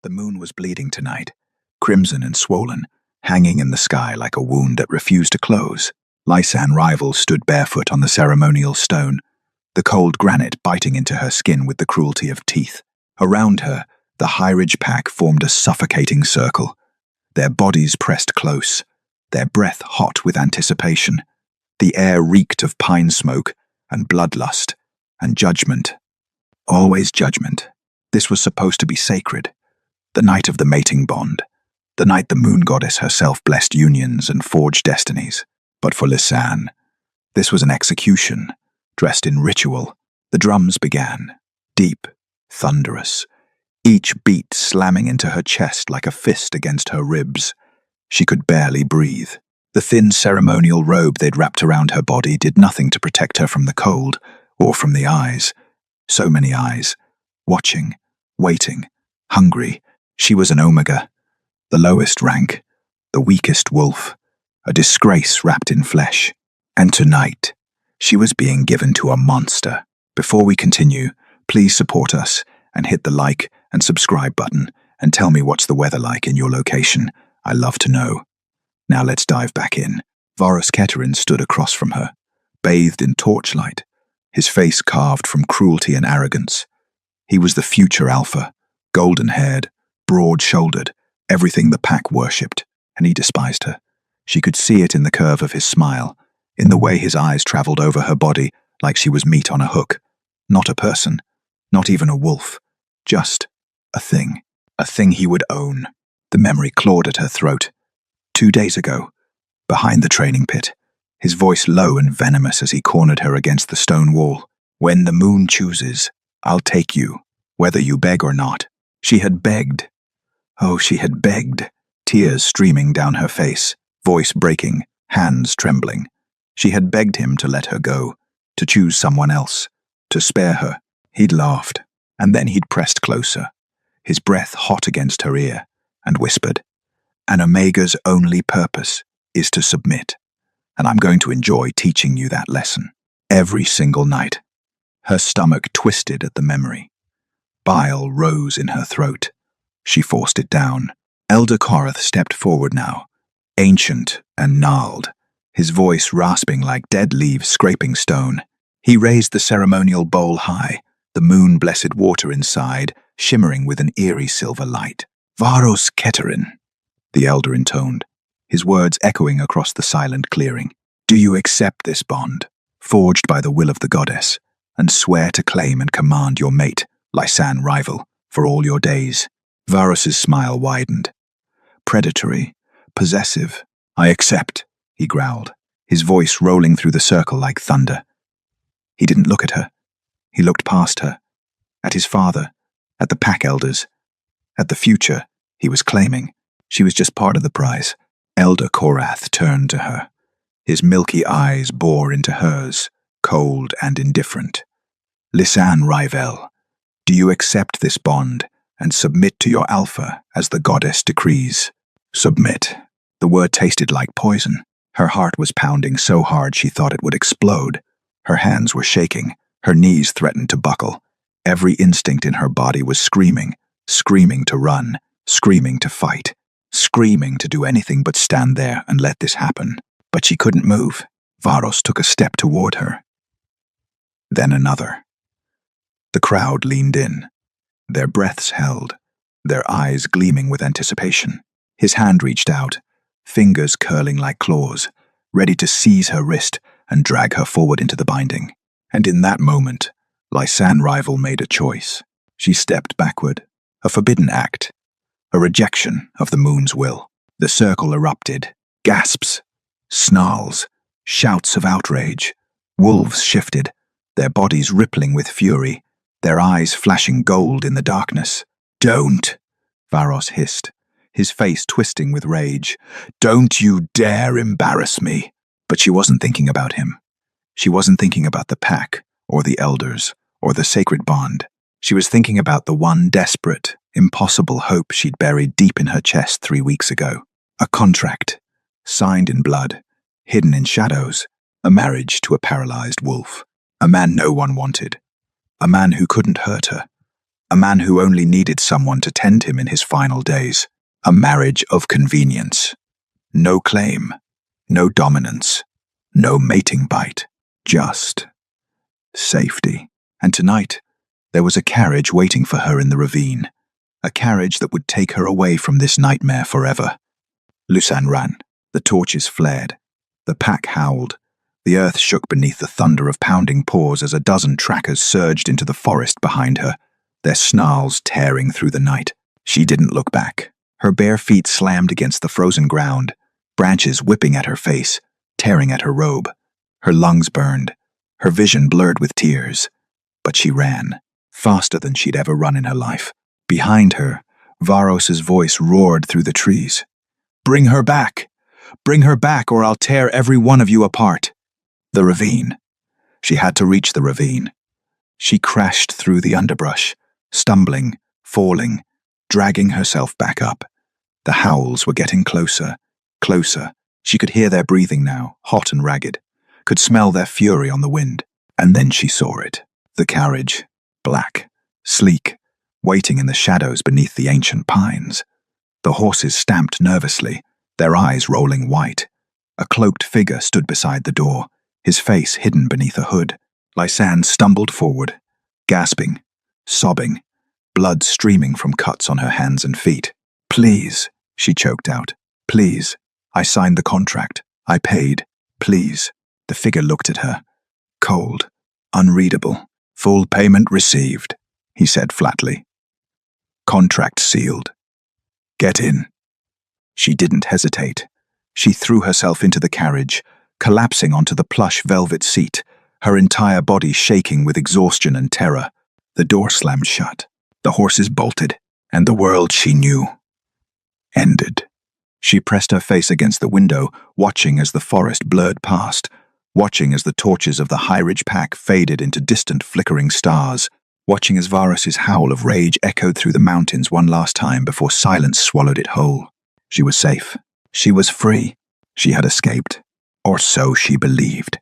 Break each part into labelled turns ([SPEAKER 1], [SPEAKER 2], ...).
[SPEAKER 1] The moon was bleeding tonight, crimson and swollen, hanging in the sky like a wound that refused to close. Lysan Rival stood barefoot on the ceremonial stone, the cold granite biting into her skin with the cruelty of teeth. Around her, the High Ridge pack formed a suffocating circle, their bodies pressed close, their breath hot with anticipation. The air reeked of pine smoke and bloodlust and judgment. Always judgment. This was supposed to be sacred. The night of the mating bond. The night the moon goddess herself blessed unions and forged destinies. But for Lysan, this was an execution, dressed in ritual. The drums began, deep, thunderous, each beat slamming into her chest like a fist against her ribs. She could barely breathe. The thin ceremonial robe they'd wrapped around her body did nothing to protect her from the cold or from the eyes. So many eyes, watching, waiting, hungry. She was an Omega, the lowest rank, the weakest wolf, a disgrace wrapped in flesh. And tonight, she was being given to a monster. Before we continue, please support us and hit the like and subscribe button and tell me what's the weather like in your location. I love to know. Now let's dive back in. Varus Keterin stood across from her, bathed in torchlight, his face carved from cruelty and arrogance. He was the future alpha, golden-haired, broad-shouldered, everything the pack worshipped, and he despised her. She could see it in the curve of his smile, in the way his eyes traveled over her body like she was meat on a hook. Not a person, not even a wolf, just a thing he would own. The memory clawed at her throat. 2 days ago, behind the training pit, his voice low and venomous as he cornered her against the stone wall. When the moon chooses, I'll take you, whether you beg or not. She had begged. Oh, she had begged, tears streaming down her face, voice breaking, hands trembling. She had begged him to let her go, to choose someone else, to spare her. He'd laughed, and then he'd pressed closer, his breath hot against her ear, and whispered, "An Omega's only purpose is to submit, and I'm going to enjoy teaching you that lesson every single night." Her stomach twisted at the memory. Bile rose in her throat. She forced it down. Elder Korath stepped forward now, ancient and gnarled, his voice rasping like dead leaves scraping stone. He raised the ceremonial bowl high, the moon-blessed water inside shimmering with an eerie silver light. "Varus Keterin," the elder intoned, his words echoing across the silent clearing. "Do you accept this bond, forged by the will of the goddess, and swear to claim and command your mate, Lysan Rival, for all your days?" Varus's smile widened. Predatory, possessive. "I accept," he growled, his voice rolling through the circle like thunder. He didn't look at her. He looked past her, at his father, at the pack elders, at the future he was claiming. She was just part of the prize. Elder Korath turned to her. His milky eyes bore into hers, cold and indifferent. "Lysan Rival, do you accept this bond and submit to your alpha as the goddess decrees?" Submit. The word tasted like poison. Her heart was pounding so hard she thought it would explode. Her hands were shaking. Her knees threatened to buckle. Every instinct in her body was screaming, screaming to run, screaming to fight, screaming to do anything but stand there and let this happen. But she couldn't move. Varus took a step toward her. Then another. The crowd leaned in, their breaths held, their eyes gleaming with anticipation. His hand reached out, fingers curling like claws, ready to seize her wrist and drag her forward into the binding. And in that moment, Lysan Rival made a choice. She stepped backward, a forbidden act, a rejection of the moon's will. The circle erupted, gasps, snarls, shouts of outrage. Wolves shifted, their bodies rippling with fury, their eyes flashing gold in the darkness. "Don't!" Varus hissed, his face twisting with rage. "Don't you dare embarrass me!" But she wasn't thinking about him. She wasn't thinking about the pack, or the elders, or the sacred bond. She was thinking about the one desperate, impossible hope she'd buried deep in her chest 3 weeks ago. A contract, signed in blood, hidden in shadows, a marriage to a paralyzed wolf. A man no one wanted. A man who couldn't hurt her. A man who only needed someone to tend him in his final days. A marriage of convenience. No claim, no dominance, no mating bite, just safety. And tonight, there was a carriage waiting for her in the ravine. A carriage that would take her away from this nightmare forever. Lysanne ran. The torches flared. The pack howled. The earth shook beneath the thunder of pounding paws as a dozen trackers surged into the forest behind her, their snarls tearing through the night. She didn't look back. Her bare feet slammed against the frozen ground, branches whipping at her face, tearing at her robe. Her lungs burned, her vision blurred with tears. But she ran, faster than she'd ever run in her life. Behind her, Varos's voice roared through the trees. "Bring her back! Bring her back, or I'll tear every one of you apart!" The ravine. She had to reach the ravine. She crashed through the underbrush, stumbling, falling, dragging herself back up. The howls were getting closer, closer. She could hear their breathing now, hot and ragged, could smell their fury on the wind. And then she saw it. The carriage, black, sleek, waiting in the shadows beneath the ancient pines. The horses stamped nervously, their eyes rolling white. A cloaked figure stood beside the door, his face hidden beneath a hood. Lysanne stumbled forward, gasping, sobbing, blood streaming from cuts on her hands and feet. "Please," she choked out. "Please. I signed the contract. I paid. Please." The figure looked at her, cold, unreadable. "Full payment received," he said flatly. "Contract sealed. Get in." She didn't hesitate. She threw herself into the carriage, collapsing onto the plush velvet seat, her entire body shaking with exhaustion and terror. The door slammed shut. The horses bolted, and the world she knew ended. She pressed her face against the window, watching as the forest blurred past, watching as the torches of the High Ridge pack faded into distant flickering stars, watching as Varos's howl of rage echoed through the mountains one last time before silence swallowed it whole. She was safe. She was free. She had escaped. Or so she believed.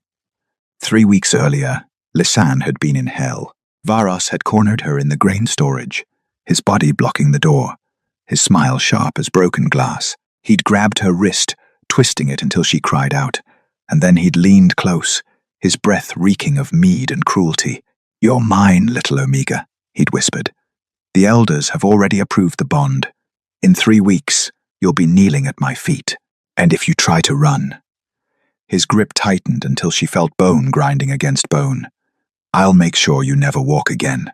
[SPEAKER 1] 3 weeks earlier, Lysanne had been in hell. Varos had cornered her in the grain storage, his body blocking the door, his smile sharp as broken glass. He'd grabbed her wrist, twisting it until she cried out, and then he'd leaned close, his breath reeking of mead and cruelty. "You're mine, little Omega," he'd whispered. "The elders have already approved the bond. In 3 weeks, you'll be kneeling at my feet, and if you try to run..." His grip tightened until she felt bone grinding against bone. "I'll make sure you never walk again."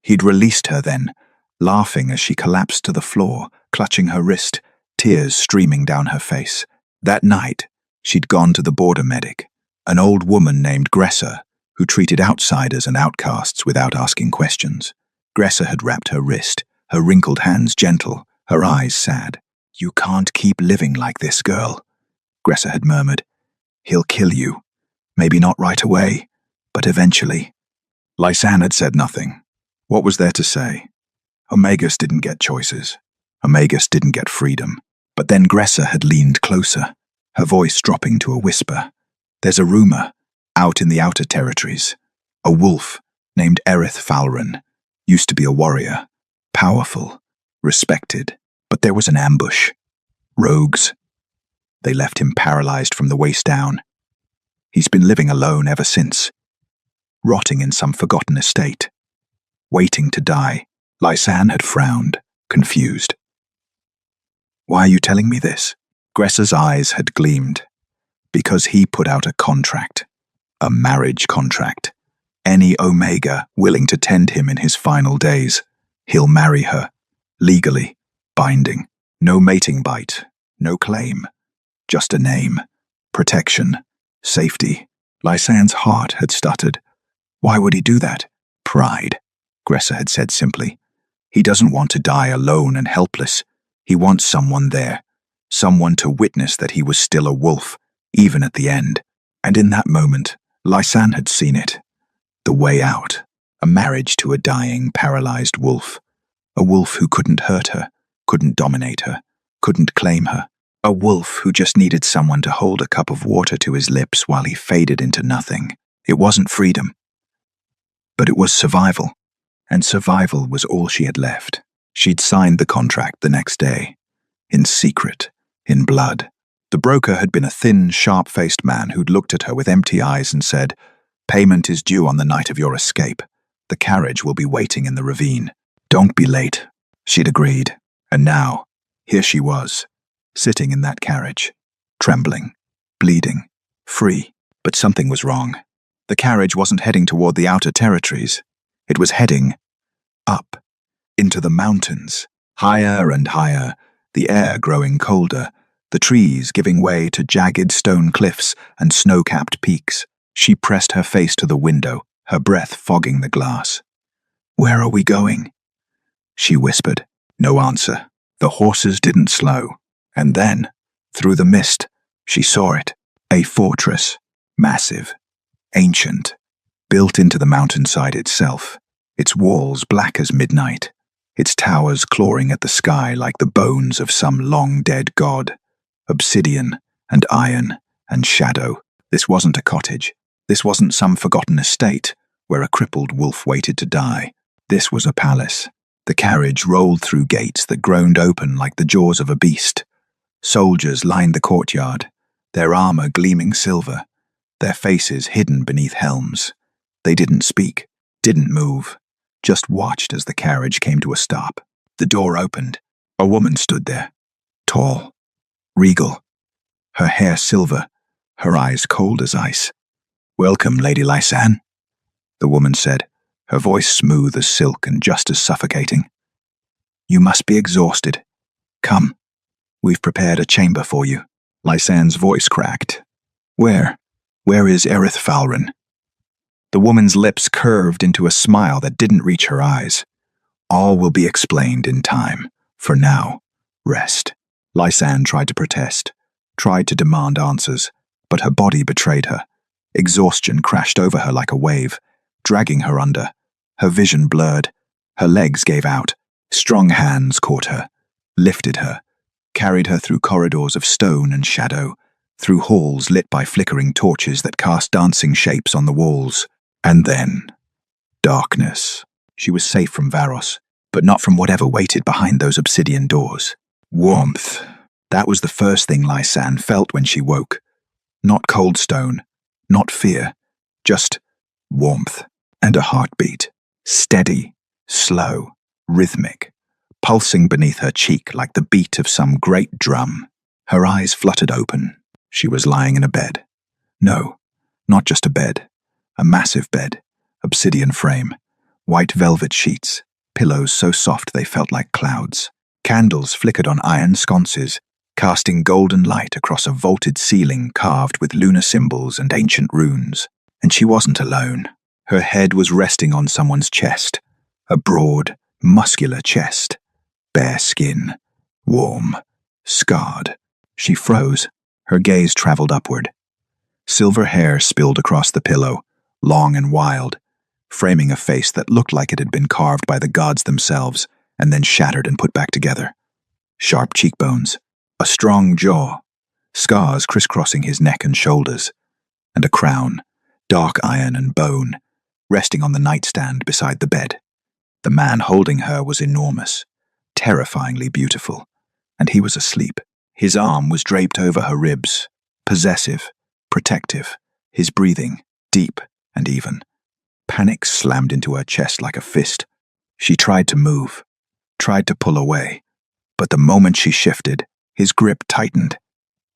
[SPEAKER 1] He'd released her then, laughing as she collapsed to the floor, clutching her wrist, tears streaming down her face. That night, she'd gone to the border medic, an old woman named Gressa, who treated outsiders and outcasts without asking questions. Gressa had wrapped her wrist, her wrinkled hands gentle, her eyes sad. "You can't keep living like this, girl," Gressa had murmured. "He'll kill you. Maybe not right away, but eventually." Lysanne had said nothing. What was there to say? Omegas didn't get choices. Omegas didn't get freedom. But then Gressa had leaned closer, her voice dropping to a whisper. "There's a rumor, out in the outer territories. A wolf named Erith Falren used to be a warrior, powerful, respected. But there was an ambush. Rogues. They left him paralyzed from the waist down. He's been living alone ever since, rotting in some forgotten estate, waiting to die." Lysanne had frowned, confused. "Why are you telling me this?" Gressa's eyes had gleamed. "Because he put out a contract. A marriage contract. Any Omega willing to tend him in his final days, he'll marry her. Legally. Binding. No mating bite. No claim. Just a name. Protection. Safety." Lysanne's heart had stuttered. Why would he do that? Pride, Gressa had said simply. He doesn't want to die alone and helpless. He wants someone there. Someone to witness that he was still a wolf, even at the end. And in that moment, Lysanne had seen it. The way out. A marriage to a dying, paralyzed wolf. A wolf who couldn't hurt her, couldn't dominate her, couldn't claim her. A wolf who just needed someone to hold a cup of water to his lips while he faded into nothing. It wasn't freedom, but it was survival. and survival was all she had left. She'd signed the contract the next day, in secret, in blood. The broker had been a thin, sharp-faced man who'd looked at her with empty eyes and said, "Payment is due on the night of your escape. The carriage will be waiting in the ravine. Don't be late." She'd agreed, and now, here she was, sitting in that carriage, trembling, bleeding, free. But something was wrong. The carriage wasn't heading toward the outer territories. It was heading up, into the mountains, higher and higher, the air growing colder, the trees giving way to jagged stone cliffs and snow-capped peaks. She pressed her face to the window, her breath fogging the glass. "Where are we going?" she whispered. No answer. The horses didn't slow. And then, through the mist, she saw it. A fortress, massive, ancient, built into the mountainside itself, its walls black as midnight, its towers clawing at the sky like the bones of some long-dead god. Obsidian and iron and shadow. This wasn't a cottage. This wasn't some forgotten estate where a crippled wolf waited to die. This was a palace. The carriage rolled through gates that groaned open like the jaws of a beast. Soldiers lined the courtyard, their armor gleaming silver, their faces hidden beneath helms. They didn't speak, didn't move, just watched as the carriage came to a stop. The door opened. A woman stood there, tall, regal, her hair silver, her eyes cold as ice. "Welcome, Lady Lysanne," the woman said, her voice smooth as silk and just as suffocating. "You must be exhausted. Come, we've prepared a chamber for you." Lysanne's voice cracked. Where is Erith Falron?" The woman's lips curved into a smile that didn't reach her eyes. "All will be explained in time. For now, rest." Lysanne tried to protest, tried to demand answers, but her body betrayed her. Exhaustion crashed over her like a wave, dragging her under. Her vision blurred. Her legs gave out. Strong hands caught her, lifted her, carried her through corridors of stone and shadow, through halls lit by flickering torches that cast dancing shapes on the walls. And then, darkness. She was safe from Varos, but not from whatever waited behind those obsidian doors. Warmth. That was the first thing Lysanne felt when she woke. Not cold stone, not fear, just warmth and a heartbeat. Steady, slow, rhythmic, pulsing beneath her cheek like the beat of some great drum. Her eyes fluttered open. She was lying in a bed. No, not just a bed. A massive bed, obsidian frame, white velvet sheets, pillows so soft they felt like clouds. Candles flickered on iron sconces, casting golden light across a vaulted ceiling carved with lunar symbols and ancient runes. And she wasn't alone. Her head was resting on someone's chest, a broad, muscular chest, bare skin, warm, scarred. She froze. Her gaze traveled upward. Silver hair spilled across the pillow, long and wild, framing a face that looked like it had been carved by the gods themselves and then shattered and put back together. Sharp cheekbones, a strong jaw, scars crisscrossing his neck and shoulders, and a crown, dark iron and bone, resting on the nightstand beside the bed. The man holding her was enormous, terrifyingly beautiful, and he was asleep. His arm was draped over her ribs, possessive, protective, his breathing deep and even. Panic slammed into her chest like a fist. She tried to move, tried to pull away, but the moment she shifted, his grip tightened.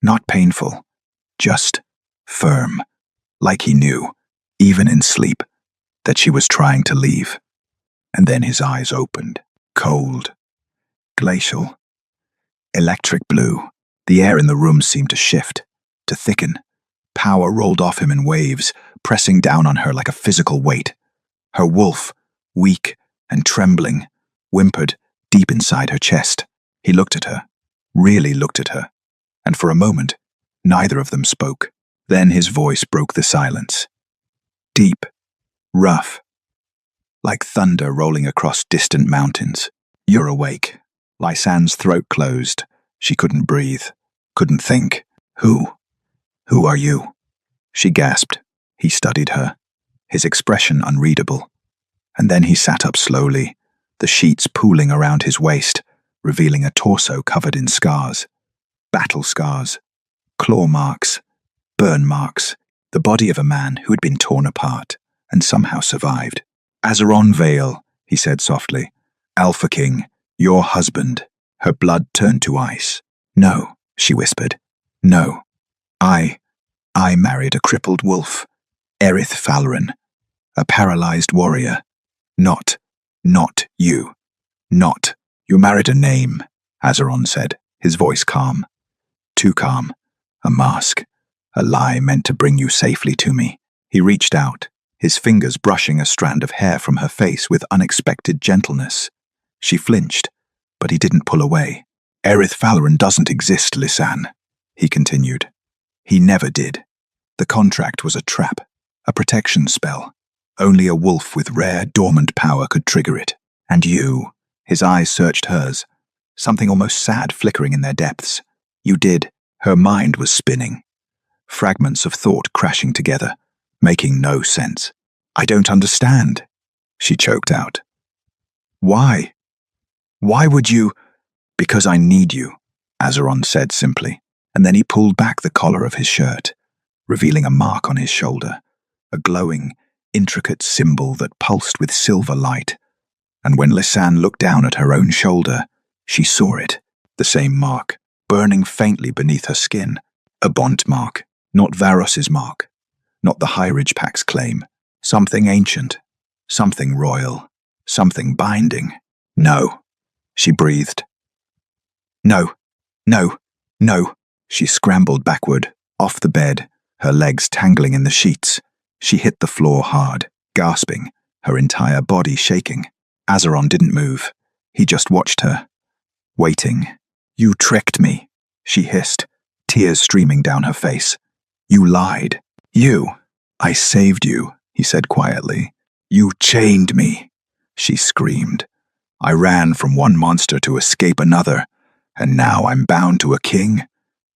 [SPEAKER 1] Not painful, just firm, like he knew, even in sleep, that she was trying to leave. And then his eyes opened, cold, glacial, electric blue. The air in the room seemed to shift, to thicken. Power rolled off him in waves, pressing down on her like a physical weight. Her wolf, weak and trembling, whimpered deep inside her chest. He looked at her, really looked at her, and for a moment, neither of them spoke. Then his voice broke the silence. Deep, rough, like thunder rolling across distant mountains. "You're awake." Lysanne's throat closed. She couldn't breathe, couldn't think. Who are you?" she gasped. He studied her, his expression unreadable. And then he sat up slowly, the sheets pooling around his waist, revealing a torso covered in scars. Battle scars, claw marks, burn marks, the body of a man who had been torn apart and somehow survived. "Azeron Vale," he said softly. "Alpha King, your husband." Her blood turned to ice. "No," she whispered. "No. I married a crippled wolf, Erith Falren, a paralyzed warrior. Not you. Not." "You married a name," Azeron said, his voice calm. Too calm. "A mask. A lie meant to bring you safely to me." He reached out, his fingers brushing a strand of hair from her face with unexpected gentleness. She flinched, but he didn't pull away. "Erith Falren doesn't exist, Lisanne," he continued. "He never did. The contract was a trap, a protection spell. Only a wolf with rare, dormant power could trigger it. And you," his eyes searched hers, something almost sad flickering in their depths. "You did." Her mind was spinning, fragments of thought crashing together, making no sense. "I don't understand," she choked out. "Why? Why would you—" "Because I need you," Azeron said simply, and then he pulled back the collar of his shirt, revealing a mark on his shoulder, a glowing, intricate symbol that pulsed with silver light. And when Lisanne looked down at her own shoulder, she saw it, the same mark, burning faintly beneath her skin. A Bont mark, not Varos's mark, not the High Ridge Pack's claim. Something ancient, something royal, something binding. "No," she breathed. "No, no, no." She scrambled backward, off the bed, her legs tangling in the sheets. She hit the floor hard, gasping, her entire body shaking. Azeron didn't move. He just watched her, waiting. "You tricked me," she hissed, tears streaming down her face. "You lied. I saved you," he said quietly. "You chained me," she screamed. "I ran from one monster to escape another, and now I'm bound to a king."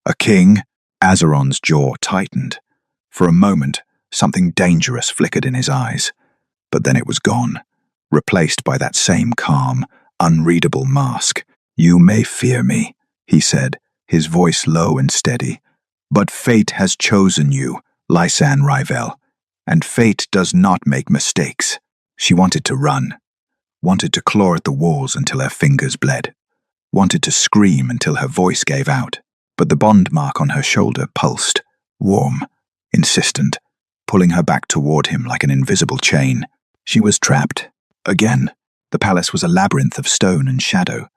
[SPEAKER 1] "A king?" Azeron's jaw tightened. For a moment, something dangerous flickered in his eyes, but then it was gone, replaced by that same calm, unreadable mask. "You may fear me," he said, his voice low and steady, "but fate has chosen you, Lisanne Rivel, and fate does not make mistakes." She wanted to run, wanted to claw at the walls until her fingers bled, wanted to scream until her voice gave out, but the bond mark on her shoulder pulsed, warm, insistent, pulling her back toward him like an invisible chain. She was trapped. Again, the palace was a labyrinth of stone and shadow.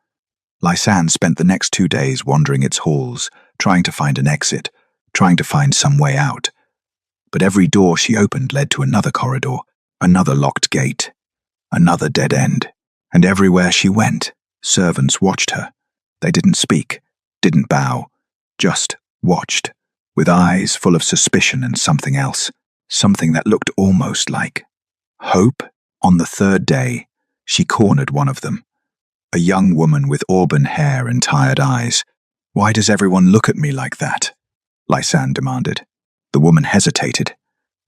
[SPEAKER 1] Lisanne spent the next 2 days wandering its halls, trying to find an exit, trying to find some way out. But every door she opened led to another corridor, another locked gate, another dead end. And everywhere she went, servants watched her. They didn't speak, didn't bow, just watched, with eyes full of suspicion and something else, something that looked almost like hope. On the 3rd day, she cornered one of them, a young woman with auburn hair and tired eyes. "Why does everyone look at me like that?" Lisanne demanded. The woman hesitated.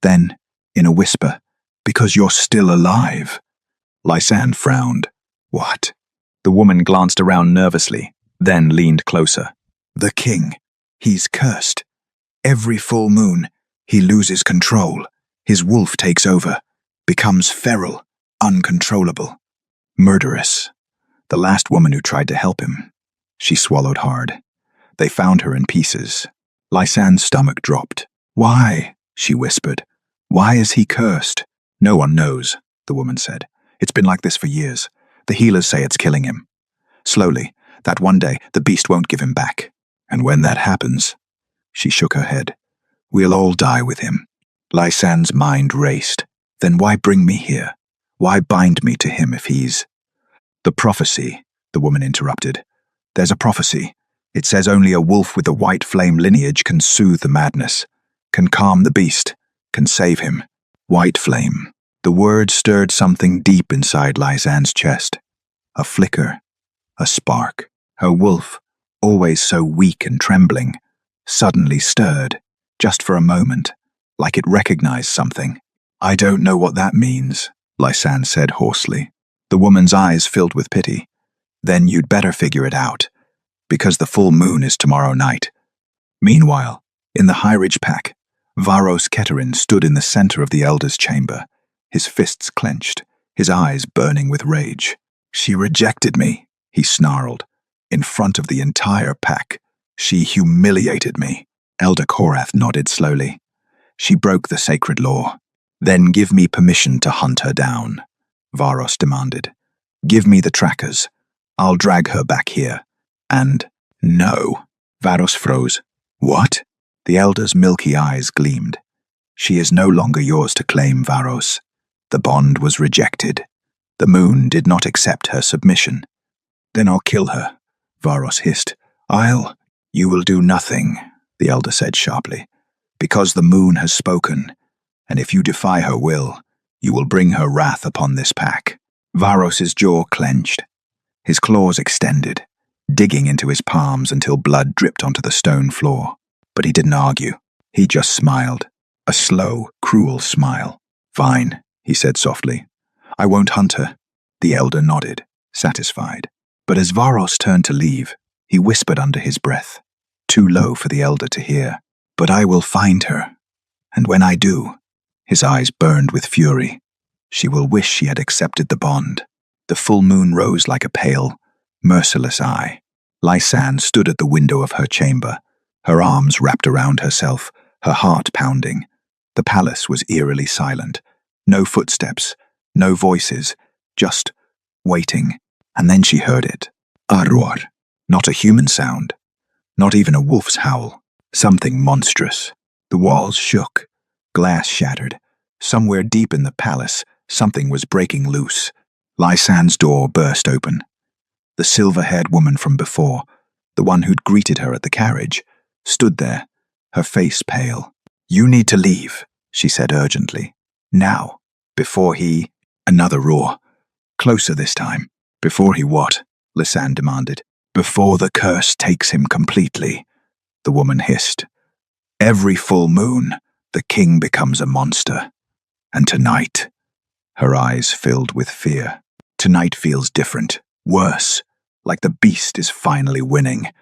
[SPEAKER 1] Then, in a whisper, "Because you're still alive." Lisanne frowned. "What?" The woman glanced around nervously, then leaned closer. "The king. He's cursed. Every full moon, he loses control. His wolf takes over, becomes feral, uncontrollable, murderous. The last woman who tried to help him." She swallowed hard. "They found her in pieces." Lisanne's stomach dropped. "Why?" she whispered. "Why is he cursed?" "No one knows," the woman said. "It's been like this for years. The healers say it's killing him. Slowly, that one day, the beast won't give him back. And when that happens," she shook her head, "we'll all die with him." Lisanne's mind raced. Then why bring me here? Why bind me to him if he's— "The prophecy," the woman interrupted. "There's a prophecy. It says only a wolf with the white flame lineage can soothe the madness, can calm the beast, can save him." White flame. The word stirred something deep inside Lisanne's chest. A flicker, a spark. Her wolf, always so weak and trembling, suddenly stirred, just for a moment, like it recognized something. "I don't know what that means," Lysan said hoarsely. The woman's eyes filled with pity. Then you'd better figure it out, because the full moon is tomorrow night. Meanwhile, in the High Ridge Pack, Varos Keterin stood in the center of the Elder's chamber, his fists clenched, his eyes burning with rage. She rejected me, he snarled. In front of the entire pack, she humiliated me. Elder Korath nodded slowly. She broke the sacred law. Then give me permission to hunt her down, Varos demanded. Give me the trackers. I'll drag her back here. And no. Varos froze. What? The Elder's milky eyes gleamed. She is no longer yours to claim, Varos. The bond was rejected. The moon did not accept her submission. Then I'll kill her, Varos hissed. You will do nothing, the Elder said sharply, because the moon has spoken, and if you defy her will, you will bring her wrath upon this pack. Varos's jaw clenched, his claws extended, digging into his palms until blood dripped onto the stone floor. But he didn't argue. He just smiled, a slow, cruel smile. Fine, he said softly. I won't hunt her. The Elder nodded, satisfied. But as Varos turned to leave, he whispered under his breath, too low for the Elder to hear, but I will find her. And when I do, his eyes burned with fury. She will wish she had accepted the bond. The full moon rose like a pale, merciless eye. Lysan stood at the window of her chamber, her arms wrapped around herself, her heart pounding. The palace was eerily silent. No footsteps, no voices, just waiting. And then she heard it. A roar. Not a human sound. Not even a wolf's howl. Something monstrous. The walls shook. Glass shattered. Somewhere deep in the palace, something was breaking loose. Lysan's door burst open. The silver-haired woman from before, the one who'd greeted her at the carriage, stood there, her face pale. You need to leave, she said urgently. Now, before he... Another roar. Closer this time. Before he what? Lysan demanded. Before the curse takes him completely, the woman hissed. Every full moon, the king becomes a monster. And tonight, her eyes filled with fear. Tonight feels different, worse, like the beast is finally winning.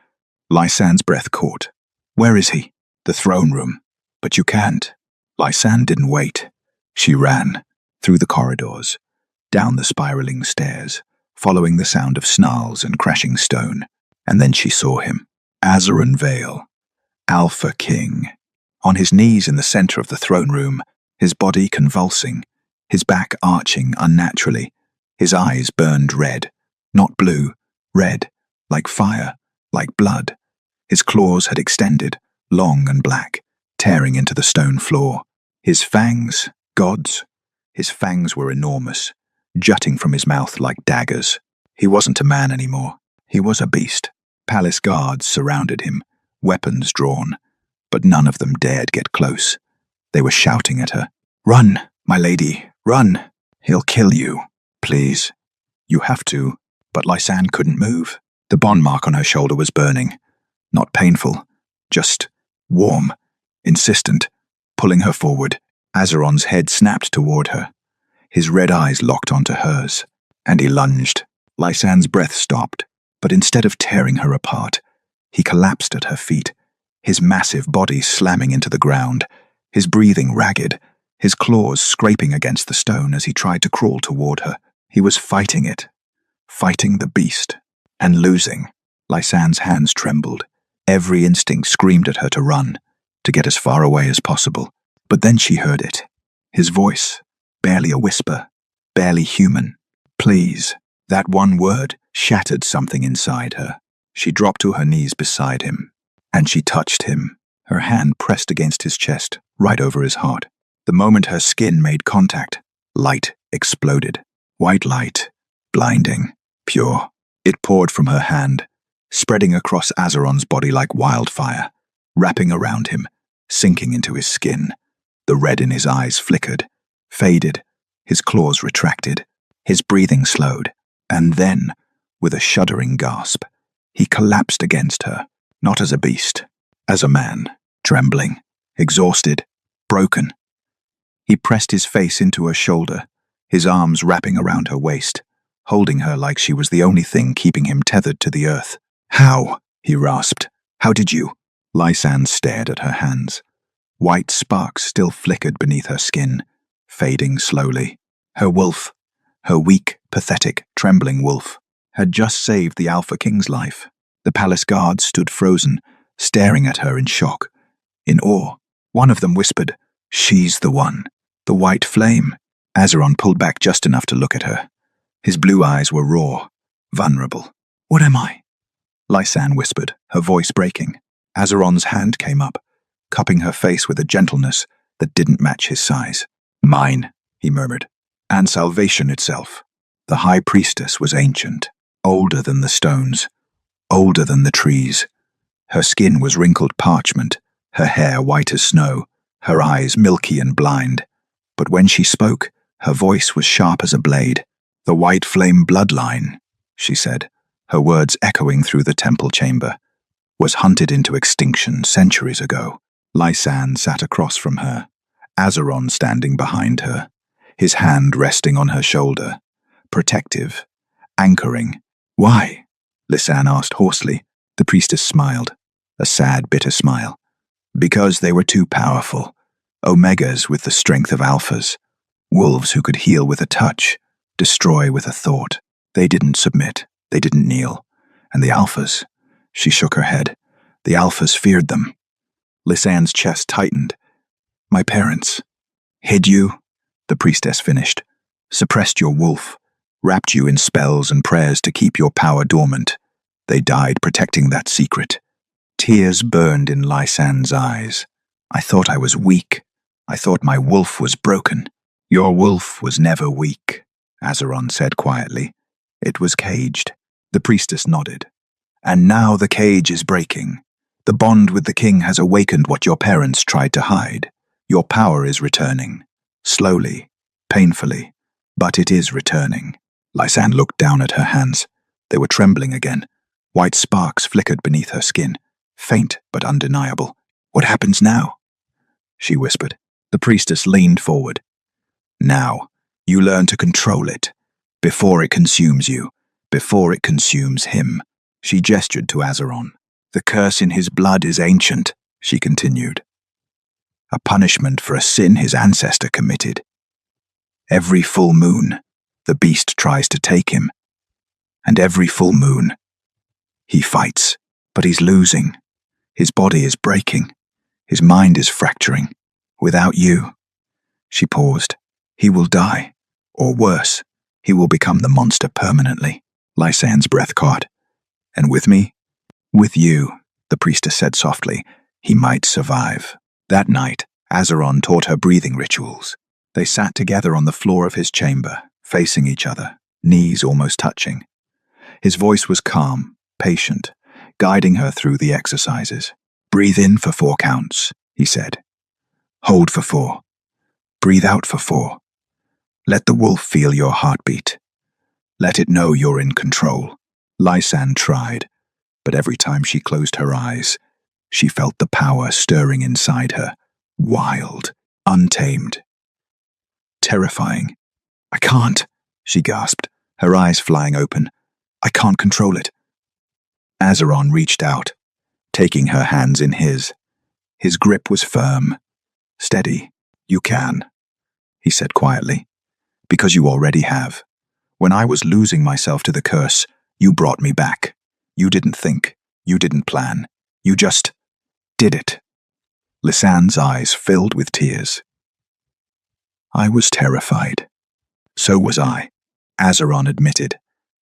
[SPEAKER 1] Lysan's breath caught. Where is he? The throne room. But you can't. Lysan didn't wait. She ran, through the corridors, down the spiraling stairs, following the sound of snarls and crashing stone. And then she saw him. Azeron Vale, Alpha King, on his knees in the center of the throne room, his body convulsing, his back arching unnaturally, his eyes burned red, not blue, red, like fire, like blood. His claws had extended, long and black, tearing into the stone floor. His fangs, gods, his fangs were enormous, jutting from his mouth like daggers. He wasn't a man anymore. He was a beast. Palace guards surrounded him, weapons drawn, but none of them dared get close. They were shouting at her. Run, my lady, run. He'll kill you. Please. You have to. But Lysan couldn't move. The bond mark on her shoulder was burning. Not painful, just warm, insistent, pulling her forward. Azeron's head snapped toward her. His red eyes locked onto hers, and he lunged. Lysan's breath stopped, but instead of tearing her apart, he collapsed at her feet, his massive body slamming into the ground, his breathing ragged, his claws scraping against the stone as he tried to crawl toward her. He was fighting it, fighting the beast, and losing. Lysan's hands trembled. Every instinct screamed at her to run, to get as far away as possible. But then she heard it. His voice, barely a whisper, barely human. Please. That one word shattered something inside her. She dropped to her knees beside him, and she touched him, her hand pressed against his chest, right over his heart. The moment her skin made contact, light exploded. White light, blinding, pure. It poured from her hand, spreading across Azeron's body like wildfire, wrapping around him, sinking into his skin. The red in his eyes flickered, faded, his claws retracted, his breathing slowed. And then, with a shuddering gasp, he collapsed against her, not as a beast, as a man, trembling, exhausted, broken. He pressed his face into her shoulder, his arms wrapping around her waist, holding her like she was the only thing keeping him tethered to the earth. "How?" he rasped. "How did you?" Lysan stared at her hands. White sparks still flickered beneath her skin, fading slowly. Her wolf, her weak, pathetic, trembling wolf, had just saved the Alpha King's life. The palace guards stood frozen, staring at her in shock, in awe. One of them whispered, "She's the one." The white flame. Azeron pulled back just enough to look at her. His blue eyes were raw, vulnerable. "What am I?" Lysan whispered, her voice breaking. Azeron's hand came up, cupping her face with a gentleness that didn't match his size. "Mine," he murmured, "and salvation itself." The High Priestess was ancient, older than the stones, older than the trees. Her skin was wrinkled parchment, her hair white as snow, her eyes milky and blind. But when she spoke, her voice was sharp as a blade. "The white flame bloodline," she said, her words echoing through the temple chamber, "was hunted into extinction centuries ago." Lysan sat across from her, Azeron standing behind her, his hand resting on her shoulder, protective, anchoring. "Why?" Lysan asked hoarsely. The priestess smiled, a sad, bitter smile. "Because they were too powerful. Omegas with the strength of alphas. Wolves who could heal with a touch, destroy with a thought. They didn't submit. They didn't kneel. And the alphas," she shook her head, "the alphas feared them." Lysan's chest tightened. "My parents hid you," the priestess finished, "suppressed your wolf, wrapped you in spells and prayers to keep your power dormant. They died protecting that secret." Tears burned in Lysan's eyes. "I thought I was weak. I thought my wolf was broken." "Your wolf was never weak," Azeron said quietly. "It was caged." The priestess nodded. "And now the cage is breaking. The bond with the king has awakened what your parents tried to hide. Your power is returning. Slowly, painfully, but it is returning." Lysan looked down at her hands. They were trembling again. White sparks flickered beneath her skin, faint but undeniable. "What happens now?" she whispered. The priestess leaned forward. "Now, you learn to control it, before it consumes you, before it consumes him." She gestured to Azeron. "The curse in his blood is ancient," she continued. "A punishment for a sin his ancestor committed. Every full moon, the beast tries to take him. And every full moon, he fights, but he's losing. His body is breaking. His mind is fracturing. Without you," she paused, "he will die. Or worse, he will become the monster permanently." Lysan's breath caught. "And with me?" "With you," the priestess said softly, "he might survive." That night, Azeron taught her breathing rituals. They sat together on the floor of his chamber, facing each other, knees almost touching. His voice was calm, patient, guiding her through the exercises. "Breathe in for 4 counts," he said. "Hold for 4. Breathe out for 4. Let the wolf feel your heartbeat. Let it know you're in control." Lysan tried, but every time she closed her eyes, she felt the power stirring inside her, wild, untamed, terrifying. "I can't," she gasped, her eyes flying open. "I can't control it." Azeron reached out, taking her hands in his. His grip was firm. "Steady. You can," he said quietly, "because you already have. When I was losing myself to the curse, you brought me back. You didn't think. You didn't plan. You just did it." Lysan's eyes filled with tears. "I was terrified." "So was I," Azeron admitted.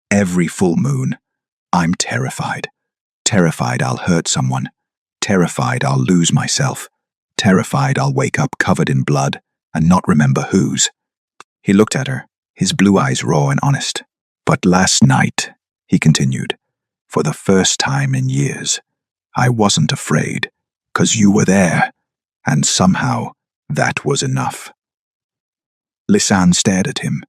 [SPEAKER 1] "Every full moon, I'm terrified. Terrified I'll hurt someone. Terrified I'll lose myself. Terrified I'll wake up covered in blood and not remember whose." He looked at her, his blue eyes raw and honest. "But last night," he continued, "for the first time in years, I wasn't afraid, 'cause you were there, and somehow that was enough." Lysan stared at him.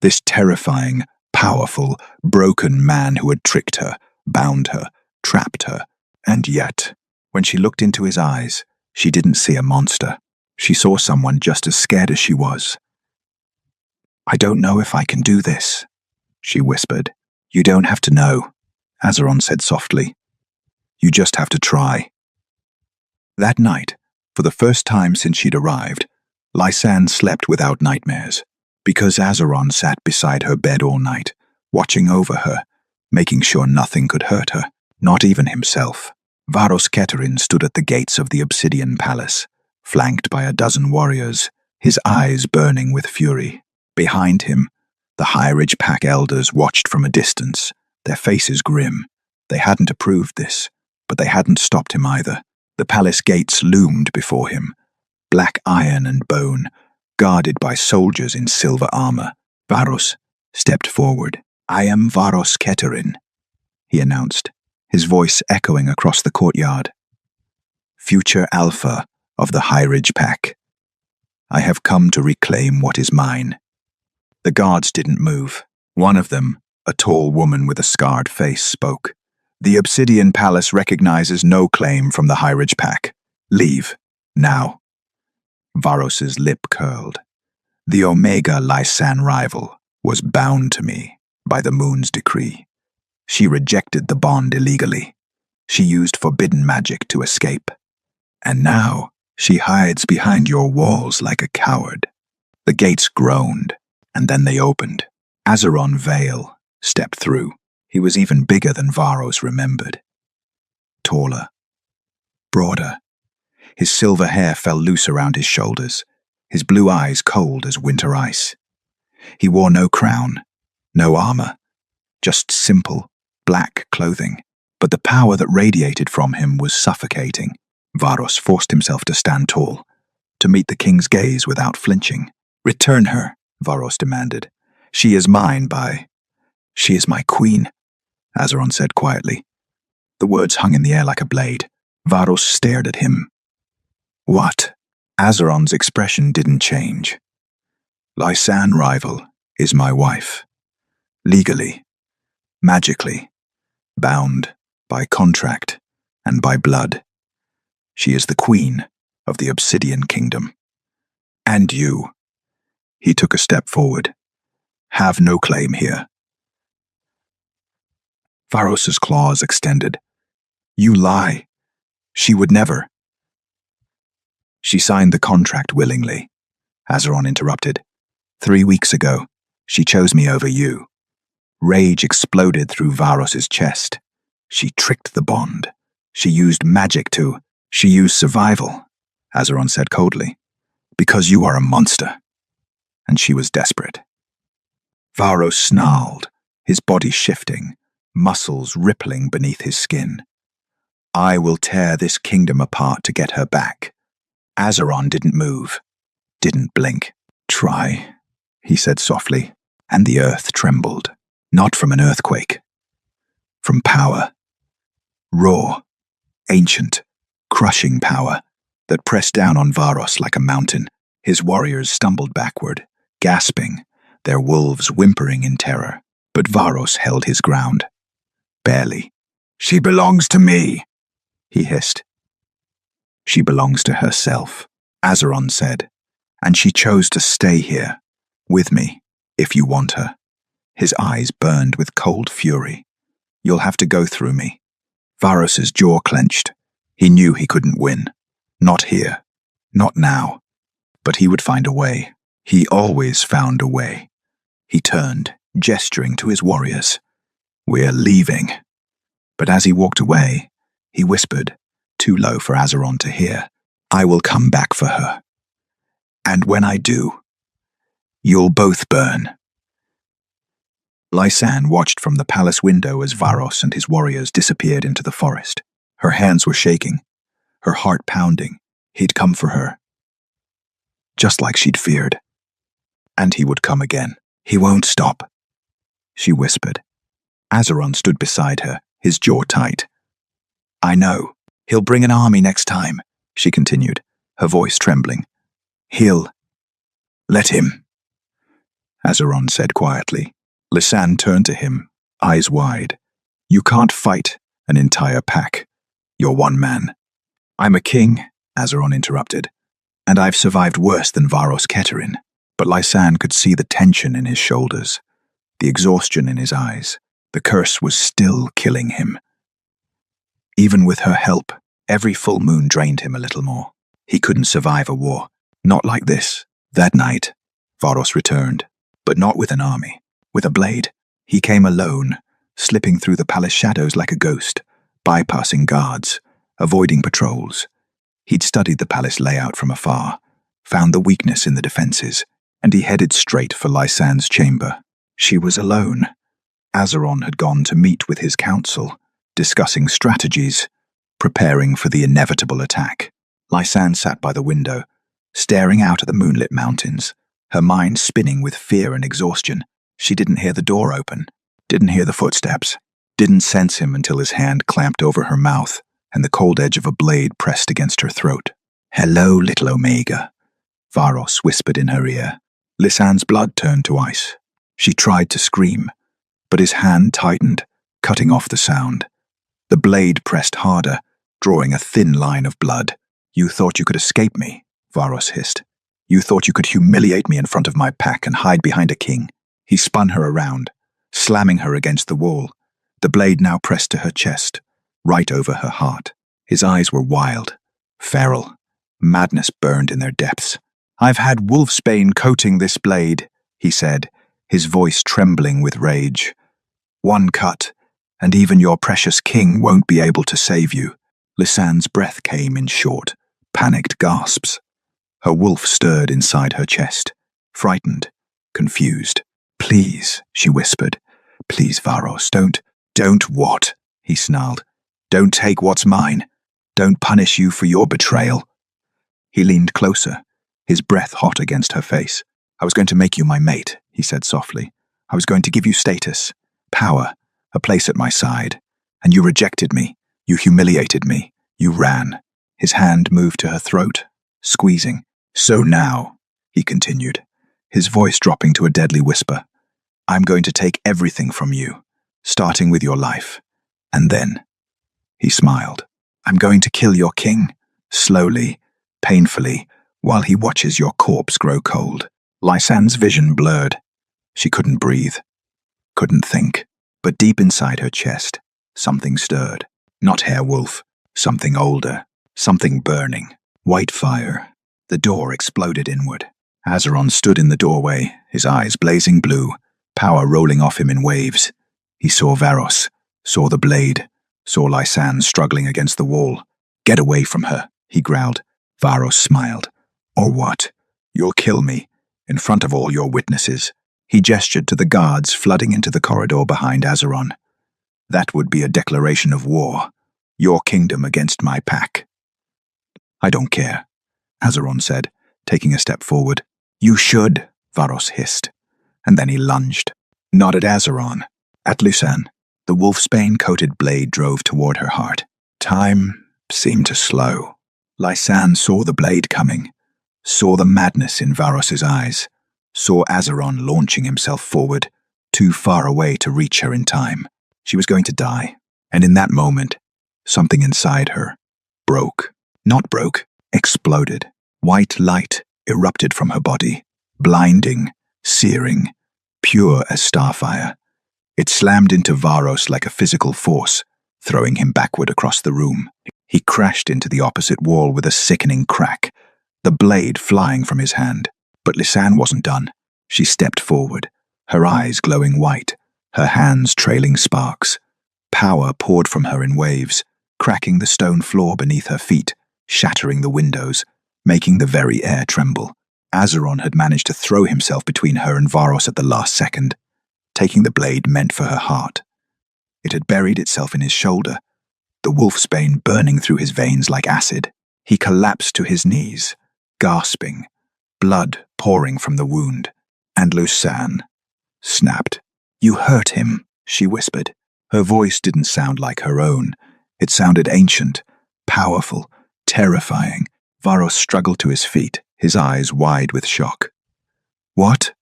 [SPEAKER 1] This terrifying, powerful, broken man who had tricked her, bound her, trapped her, and yet, when she looked into his eyes, she didn't see a monster. She saw someone just as scared as she was. I don't know if I can do this, she whispered. You don't have to know, Azeron said softly. You just have to try. That night, for the first time since she'd arrived, Lysanne slept without nightmares, because Azeron sat beside her bed all night, watching over her, making sure nothing could hurt her, not even himself. Varos Keterin stood at the gates of the Obsidian Palace, flanked by a dozen warriors, his eyes burning with fury. Behind him, the High Ridge Pack elders watched from a distance, their faces grim. They hadn't approved this, but they hadn't stopped him either. The palace gates loomed before him, black iron and bone, guarded by soldiers in silver armor. Varos stepped forward. I am Varos Keterin, he announced, his voice echoing across the courtyard. Future Alpha of the High Ridge Pack. I have come to reclaim what is mine. The guards didn't move. One of them, a tall woman with a scarred face, spoke. The Obsidian Palace recognizes no claim from the High Ridge Pack. Leave, now. Varos's lip curled. The Omega Lysanne rival was bound to me by the moon's decree. She rejected the bond illegally. She used forbidden magic to escape. And now she hides behind your walls like a coward. The gates groaned, and then they opened. Azeron Vale stepped through. He was even bigger than Varos remembered. Taller, broader. His silver hair fell loose around his shoulders, his blue eyes cold as winter ice. He wore no crown, no armor, just simple, black clothing. But the power that radiated from him was suffocating. Varos forced himself to stand tall, to meet the king's gaze without flinching. Return her, Varos demanded. She is mine by... She is my queen, Azeron said quietly. The words hung in the air like a blade. Varos stared at him. What? Azeron's expression didn't change. Lysanne rival is my wife. Legally, magically, bound by contract and by blood. She is the queen of the Obsidian Kingdom. And you, he took a step forward, have no claim here. Varos's claws extended. You lie. She would never. She signed the contract willingly, Azeron interrupted. 3 weeks ago, she chose me over you. Rage exploded through Varos's chest. She tricked the bond. She used magic to... She used survival, Azeron said coldly. Because you are a monster. And she was desperate. Varos snarled, his body shifting, muscles rippling beneath his skin. I will tear this kingdom apart to get her back. Azeron didn't move, didn't blink. Try, he said softly, and the earth trembled. Not from an earthquake. From power. Raw, ancient, crushing power that pressed down on Varos like a mountain. His warriors stumbled backward, gasping, their wolves whimpering in terror. But Varos held his ground. Barely. She belongs to me, he hissed. She belongs to herself, Azeron said, and she chose to stay here, with me, if you want her. His eyes burned with cold fury. You'll have to go through me. Varos's jaw clenched. He knew he couldn't win. Not here. Not now. But he would find a way. He always found a way. He turned, gesturing to his warriors. We're leaving. But as he walked away, he whispered, too low for Azeron to hear, I will come back for her. And when I do, you'll both burn. Lysanne watched from the palace window as Varos and his warriors disappeared into the forest. Her hands were shaking, her heart pounding. He'd come for her. Just like she'd feared. And he would come again. He won't stop, she whispered. Azeron stood beside her, his jaw tight. I know. He'll bring an army next time, she continued, her voice trembling. He'll... Let him, Azeron said quietly. Lysanne turned to him, eyes wide. You can't fight an entire pack. You're one man. I'm a king, Azeron interrupted, and I've survived worse than Varos Keterin. But Lysanne could see the tension in his shoulders, the exhaustion in his eyes. The curse was still killing him. Even with her help, every full moon drained him a little more. He couldn't survive a war. Not like this. That night, Varos returned, but not with an army, with a blade. He came alone, slipping through the palace shadows like a ghost, bypassing guards, avoiding patrols. He'd studied the palace layout from afar, found the weakness in the defenses, and he headed straight for Lysanne's chamber. She was alone. Azeron had gone to meet with his council, discussing strategies, preparing for the inevitable attack. Lysanne sat by the window, staring out at the moonlit mountains, her mind spinning with fear and exhaustion. She didn't hear the door open, didn't hear the footsteps, didn't sense him until his hand clamped over her mouth and the cold edge of a blade pressed against her throat. "Hello, little Omega," Varos whispered in her ear. Lysanne's blood turned to ice. She tried to scream, but his hand tightened, cutting off the sound. The blade pressed harder, drawing a thin line of blood. "You thought you could escape me," Varos hissed. "You thought you could humiliate me in front of my pack and hide behind a king." He spun her around, slamming her against the wall, the blade now pressed to her chest, right over her heart. His eyes were wild, feral. Madness burned in their depths. "I've had wolfsbane coating this blade," he said, his voice trembling with rage. "One cut, and even your precious king won't be able to save you." Lysanne's breath came in short, panicked gasps. Her wolf stirred inside her chest, frightened, confused. "Please," she whispered. "Please, Varos, don't what?" he snarled. "Don't take what's mine. Don't punish you for your betrayal." He leaned closer, his breath hot against her face. "I was going to make you my mate," he said softly. "I was going to give you status, power, a place at my side. And you rejected me. You humiliated me. You ran." His hand moved to her throat, squeezing. "So now," he continued, his voice dropping to a deadly whisper, "I'm going to take everything from you, starting with your life. And then," he smiled, "I'm going to kill your king, slowly, painfully, while he watches your corpse grow cold." Lysanne's vision blurred. She couldn't breathe, couldn't think. But deep inside her chest, something stirred. Not Hairwolf, something older, something burning. White fire. The door exploded inward. Azeron stood in the doorway, his eyes blazing blue, power rolling off him in waves. He saw Varos, saw the blade, saw Lysanne struggling against the wall. "Get away from her," he growled. Varos smiled. "Or what? You'll kill me, in front of all your witnesses." He gestured to the guards flooding into the corridor behind Azeron. "That would be a declaration of war. Your kingdom against my pack." "I don't care," Azeron said, taking a step forward. "You should," Varos hissed. And then he lunged. Not at Azeron, at Lysanne. The wolfsbane-coated blade drove toward her heart. Time seemed to slow. Lysanne saw the blade coming, saw the madness in Varos's eyes, saw Azeron launching himself forward, too far away to reach her in time. She was going to die, and in that moment, something inside her broke. Not broke, exploded. White light erupted from her body, blinding, searing, pure as starfire. It slammed into Varos like a physical force, throwing him backward across the room. He crashed into the opposite wall with a sickening crack, the blade flying from his hand. But Lysanne wasn't done. She stepped forward, her eyes glowing white, her hands trailing sparks. Power poured from her in waves, cracking the stone floor beneath her feet, shattering the windows, making the very air tremble. Azeron had managed to throw himself between her and Varos at the last second, taking the blade meant for her heart. It had buried itself in his shoulder, the wolfsbane burning through his veins like acid. He collapsed to his knees, gasping, blood pouring from the wound. And Lysanne snapped. "You hurt him," she whispered. Her voice didn't sound like her own. It sounded ancient, powerful, terrifying. Varos struggled to his feet, his eyes wide with shock. "What?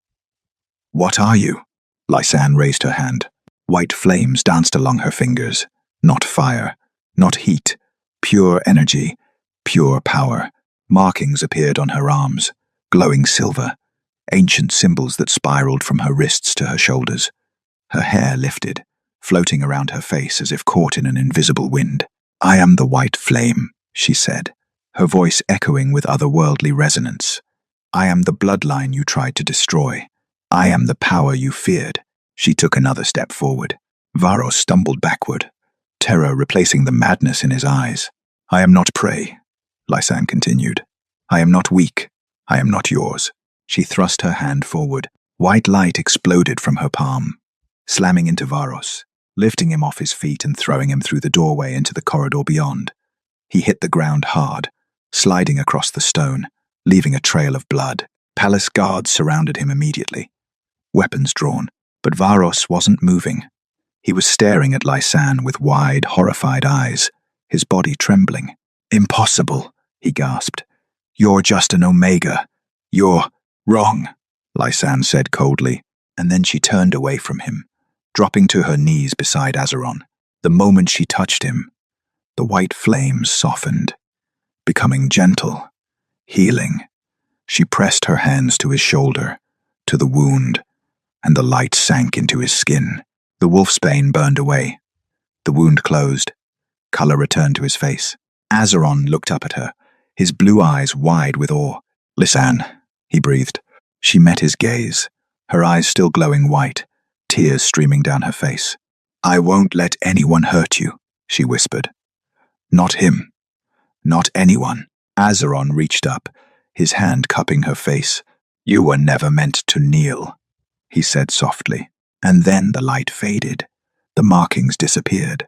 [SPEAKER 1] What are you?" Lysanne raised her hand. White flames danced along her fingers. Not fire, not heat, pure energy, pure power. Markings appeared on her arms, glowing silver. ancient symbols that spiraled from her wrists to her shoulders. Her hair lifted, floating around her face as if caught in an invisible wind. "I am the white flame," she said, her voice echoing with otherworldly resonance. "I am the bloodline you tried to destroy. I am the power you feared." She took another step forward. Varos stumbled backward, terror replacing the madness in his eyes. "I am not prey," Lysan continued. "I am not weak. I am not yours." She thrust her hand forward. White light exploded from her palm, slamming into Varos, lifting him off his feet and throwing him through the doorway into the corridor beyond. He hit the ground hard, sliding across the stone, leaving a trail of blood. Palace guards surrounded him immediately, weapons drawn, but Varos wasn't moving. He was staring at Lysan with wide, horrified eyes, his body trembling. "Impossible," he gasped. "You're just an Omega. You're wrong," Lysan said coldly, and then she turned away from him, dropping to her knees beside Azeron. The moment she touched him, the white flames softened, becoming gentle, healing. She pressed her hands to his shoulder, to the wound, and the light sank into his skin. The wolfsbane burned away. The wound closed. Color returned to his face. Azeron looked up at her, his blue eyes wide with awe. "Lysan," he breathed. She met his gaze, her eyes still glowing white, tears streaming down her face. "I won't let anyone hurt you," she whispered. "Not him. Not anyone." Azeron reached up, his hand cupping her face. "You were never meant to kneel," he said softly. And then the light faded. The markings disappeared.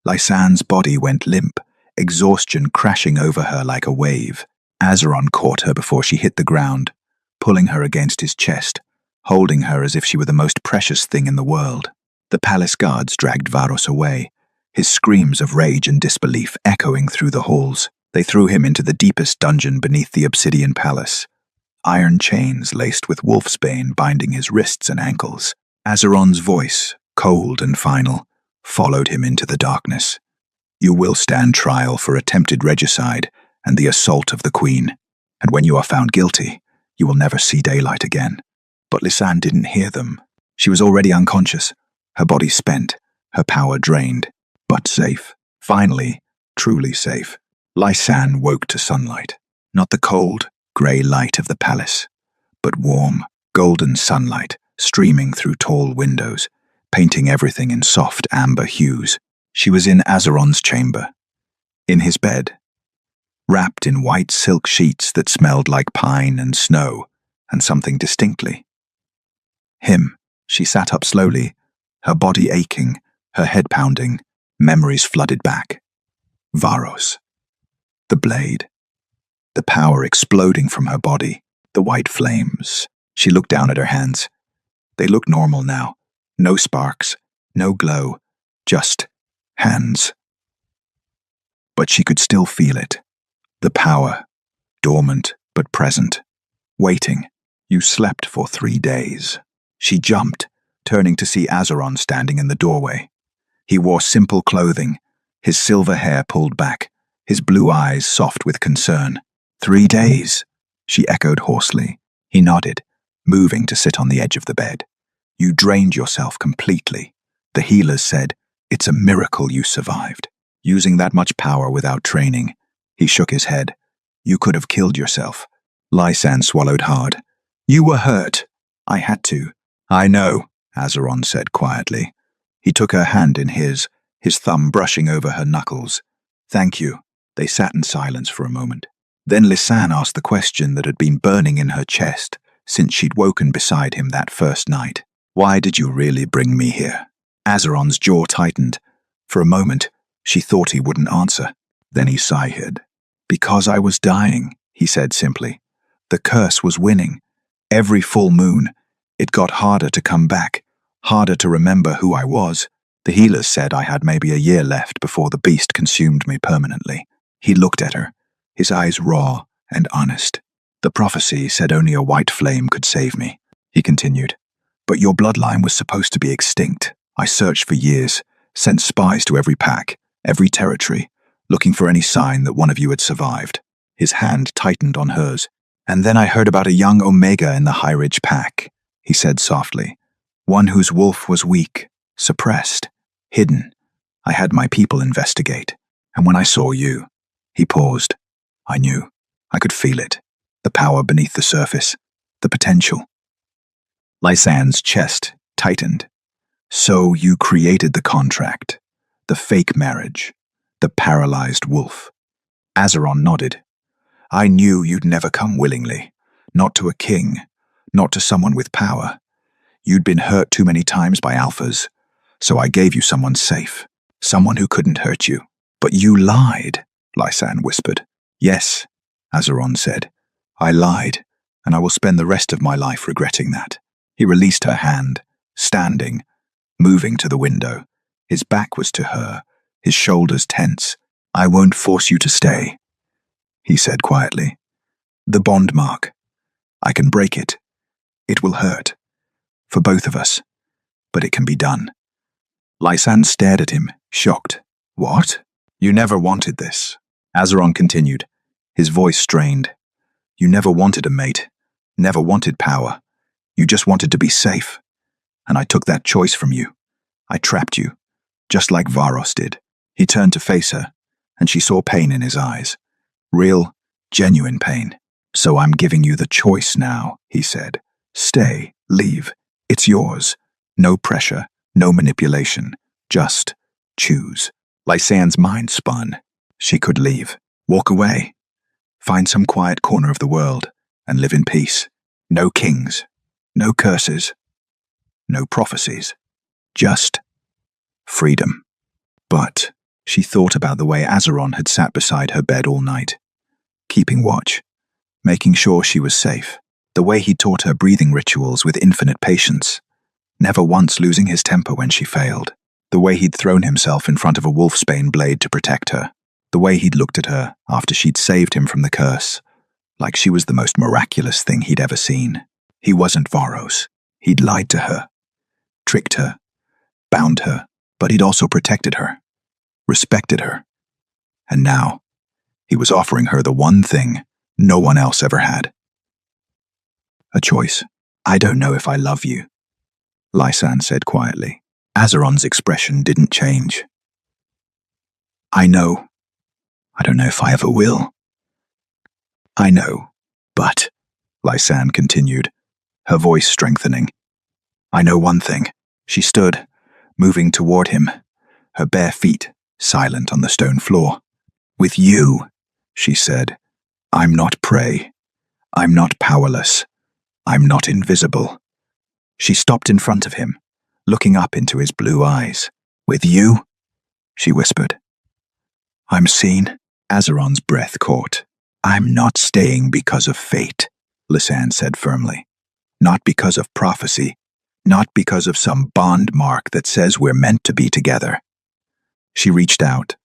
[SPEAKER 1] Lysan's body went limp, exhaustion crashing over her like a wave. Azeron caught her before she hit the ground, pulling her against his chest, holding her as if she were the most precious thing in the world. The palace guards dragged Varos away, his screams of rage and disbelief echoing through the halls. They threw him into the deepest dungeon beneath the obsidian palace, iron chains laced with wolfsbane binding his wrists and ankles. Azeron's voice, cold and final, followed him into the darkness. "You will stand trial for attempted regicide and the assault of the Queen, and when you are found guilty, you will never see daylight again." But Lysan didn't hear them. She was already unconscious, her body spent, her power drained, but safe. Finally, truly safe. Lysan woke to sunlight, not the cold, grey light of the palace, but warm, golden sunlight streaming through tall windows, painting everything in soft amber hues. She was in Azeron's chamber, in his bed, wrapped in white silk sheets that smelled like pine and snow and something distinctly. Him. She sat up slowly, her body aching, her head pounding, memories flooded back. Varos. The blade. The power exploding from her body, the white flames. She looked down at her hands. They looked normal now. No sparks, no glow, just hands. But she could still feel it. The power, dormant but present, waiting. "You slept for 3 days. She jumped, turning to see Azeron standing in the doorway. He wore simple clothing, his silver hair pulled back, his blue eyes soft with concern. 3 days, she echoed hoarsely. He nodded, moving to sit on the edge of the bed. "You drained yourself completely. The healers said, it's a miracle you survived. Using that much power without training." He shook his head. "You could have killed yourself." Lysan swallowed hard. "You were hurt. I had to." "I know," Azeron said quietly. He took her hand in his thumb brushing over her knuckles. "Thank you." They sat in silence for a moment. Then Lysan asked the question that had been burning in her chest since she'd woken beside him that first night. "Why did you really bring me here?" Azeron's jaw tightened. For a moment, she thought he wouldn't answer. Then he sighed. "Because I was dying," he said simply. "The curse was winning. Every full moon, it got harder to come back, harder to remember who I was. The healers said I had maybe a year left before the beast consumed me permanently." He looked at her, his eyes raw and honest. "The prophecy said only a white flame could save me," he continued. "But your bloodline was supposed to be extinct. I searched for years, sent spies to every pack, every territory, looking for any sign that one of you had survived." His hand tightened on hers. And then I heard about a young Omega in the High Ridge Pack, he said softly. One whose wolf was weak, suppressed, hidden. I had my people investigate. And when I saw you, he paused. I knew. I could feel it. The power beneath the surface. The potential. Lysan's chest tightened. So you created the contract. The fake marriage. The paralyzed wolf. Azeron nodded. I knew you'd never come willingly. Not to a king. Not to someone with power. You'd been hurt too many times by alphas. So I gave you someone safe. Someone who couldn't hurt you. But you lied, Lysan whispered. Yes, Azeron said. I lied, and I will spend the rest of my life regretting that. He released her hand, standing, moving to the window. His back was to her, his shoulders tense. I won't force you to stay, he said quietly. The bond mark. I can break it. It will hurt. For both of us. But it can be done. Lysan stared at him, shocked. What? You never wanted this. Azeron continued, his voice strained. You never wanted a mate. Never wanted power. You just wanted to be safe. And I took that choice from you. I trapped you. Just like Varos did. He turned to face her, and she saw pain in his eyes. Real, genuine pain. So I'm giving you the choice now, he said. Stay, leave. It's yours. No pressure, no manipulation. Just choose. Lysan's mind spun. She could leave. Walk away. Find some quiet corner of the world and live in peace. No kings. No curses. No prophecies. Just freedom. But she thought about the way Azeron had sat beside her bed all night, keeping watch, making sure she was safe. The way he taught her breathing rituals with infinite patience, never once losing his temper when she failed. The way he'd thrown himself in front of a wolfsbane blade to protect her. The way he'd looked at her after she'd saved him from the curse, like she was the most miraculous thing he'd ever seen. He wasn't Varos. He'd lied to her, tricked her, bound her, but he'd also protected her, respected her. And now, he was offering her the one thing no one else ever had. A choice. I don't know if I love you, Lysan said quietly. Azeron's expression didn't change. I know. I don't know if I ever will. I know, but, Lysan continued, her voice strengthening. I know one thing. She stood, moving toward him, her bare feet silent on the stone floor. With you, she said, I'm not prey. I'm not powerless. I'm not invisible. She stopped in front of him, looking up into his blue eyes. With you? She whispered. I'm seen. Azeron's breath caught. I'm not staying because of fate, Lysan said firmly. Not because of prophecy. Not because of some bond mark that says we're meant to be together. She reached out,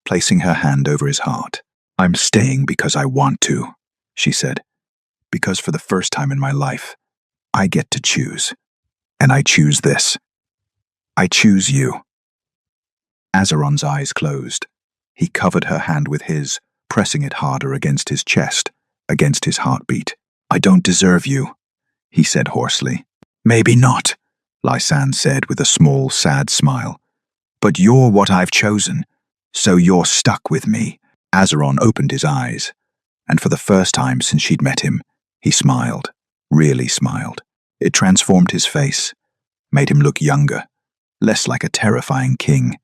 [SPEAKER 1] placing her hand over his heart. I'm staying because I want to, she said. Because for the first time in my life, I get to choose. And I choose this. I choose you. Azeron's eyes closed. He covered her hand with his, pressing it harder against his chest, against his heartbeat. I don't deserve you, he said hoarsely. Maybe not, Lysan said with a small, sad smile. But you're what I've chosen, so you're stuck with me. Azeron opened his eyes, and for the first time since she'd met him, he smiled, really smiled. It transformed his face, made him look younger, less like a terrifying king,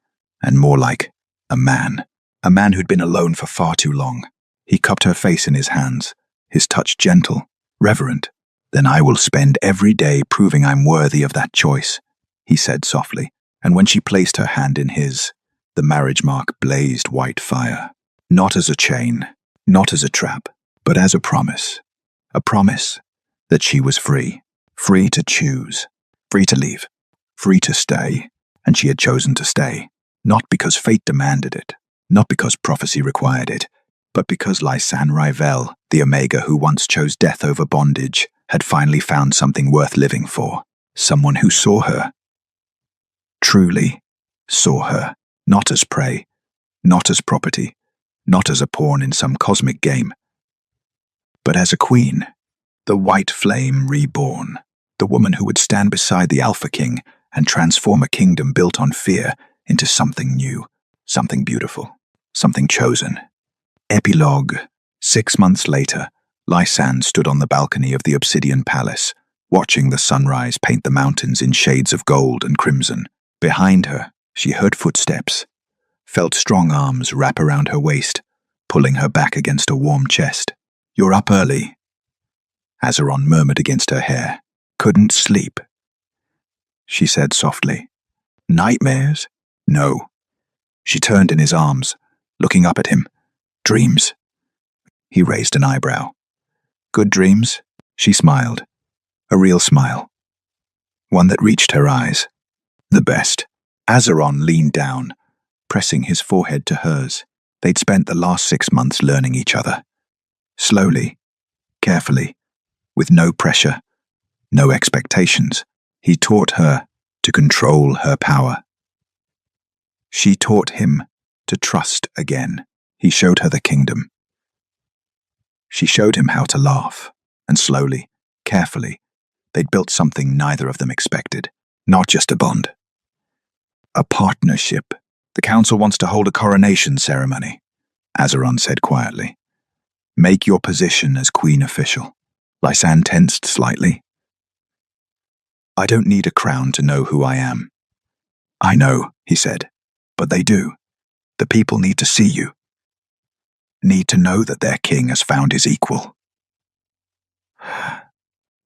[SPEAKER 1] and more like a man who'd been alone for far too long. He cupped her face in his hands, his touch gentle, reverent. Then I will spend every day proving I'm worthy of that choice, he said softly, and when she placed her hand in his, the marriage mark blazed white fire. Not as a chain, not as a trap, but as a promise that she was free, free to choose, free to leave, free to stay, and she had chosen to stay, not because fate demanded it, not because prophecy required it, but because Lysan Rivel, the Omega who once chose death over bondage, had finally found something worth living for, someone who saw her, truly saw her, not as prey, not as property, not as a pawn in some cosmic game, but as a queen, the white flame reborn, the woman who would stand beside the Alpha King and transform a kingdom built on fear into something new, something beautiful, something chosen. Epilogue. 6 months later, Lysan stood on the balcony of the Obsidian Palace, watching the sunrise paint the mountains in shades of gold and crimson. Behind her, she heard footsteps, felt strong arms wrap around her waist, pulling her back against a warm chest. "You're up early," Azeron murmured against her hair. "Couldn't sleep," she said softly. "Nightmares?" "No." She turned in his arms, looking up at him. "Dreams?" He raised an eyebrow. "Good dreams?" She smiled. A real smile. One that reached her eyes. "The best." Azeron leaned down, pressing his forehead to hers. They'd spent the last 6 months learning each other. Slowly, carefully, with no pressure, no expectations. He taught her to control her power. She taught him to trust again. He showed her the kingdom. She showed him how to laugh, and slowly, carefully, they'd built something neither of them expected. Not just a bond. A partnership. "The council wants to hold a coronation ceremony," Azeron said quietly. "Make your position as queen official." Lysan tensed slightly. "I don't need a crown to know who I am." "I know," he said, "but they do. The people need to see you. Need to know that their king has found his equal."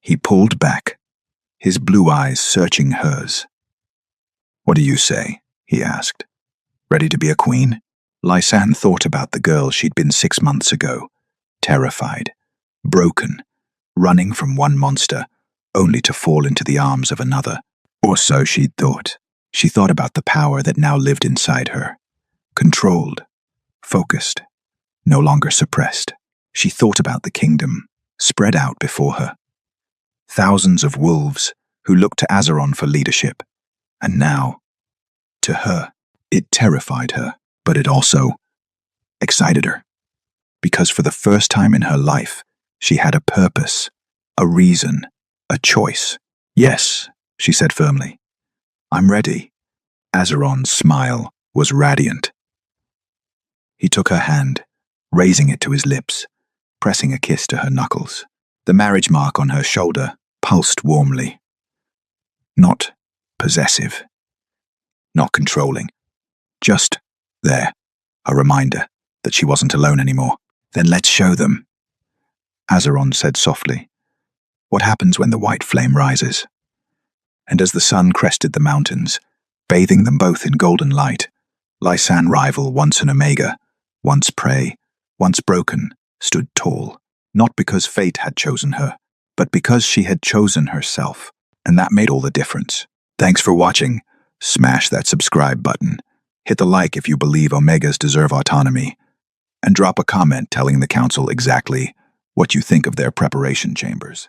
[SPEAKER 1] He pulled back, his blue eyes searching hers. "What do you say?" he asked. "Ready to be a queen?" Lysan thought about the girl she'd been 6 months ago, terrified, broken, running from one monster, only to fall into the arms of another. Or so she'd thought. She thought about the power that now lived inside her, controlled, focused, no longer suppressed. She thought about the kingdom, spread out before her. Thousands of wolves who looked to Azeron for leadership. And now, to her, it terrified her, but it also excited her. Because for the first time in her life, she had a purpose, a reason, a choice. "Yes," she said firmly. "I'm ready." Azeron's smile was radiant. He took her hand, raising it to his lips, pressing a kiss to her knuckles. The marriage mark on her shoulder pulsed warmly. Not possessive, not controlling, just there, a reminder that she wasn't alone anymore. "Then let's show them," Azeron said softly. "What happens when the white flame rises?" And as the sun crested the mountains, bathing them both in golden light, Lysan rival, once an omega, once prey, once broken, stood tall, not because fate had chosen her, but because she had chosen herself, and that made all the difference. Thanks for watching. Smash that subscribe button, hit the like if you believe omegas deserve autonomy, and drop a comment telling the council exactly what you think of their preparation chambers.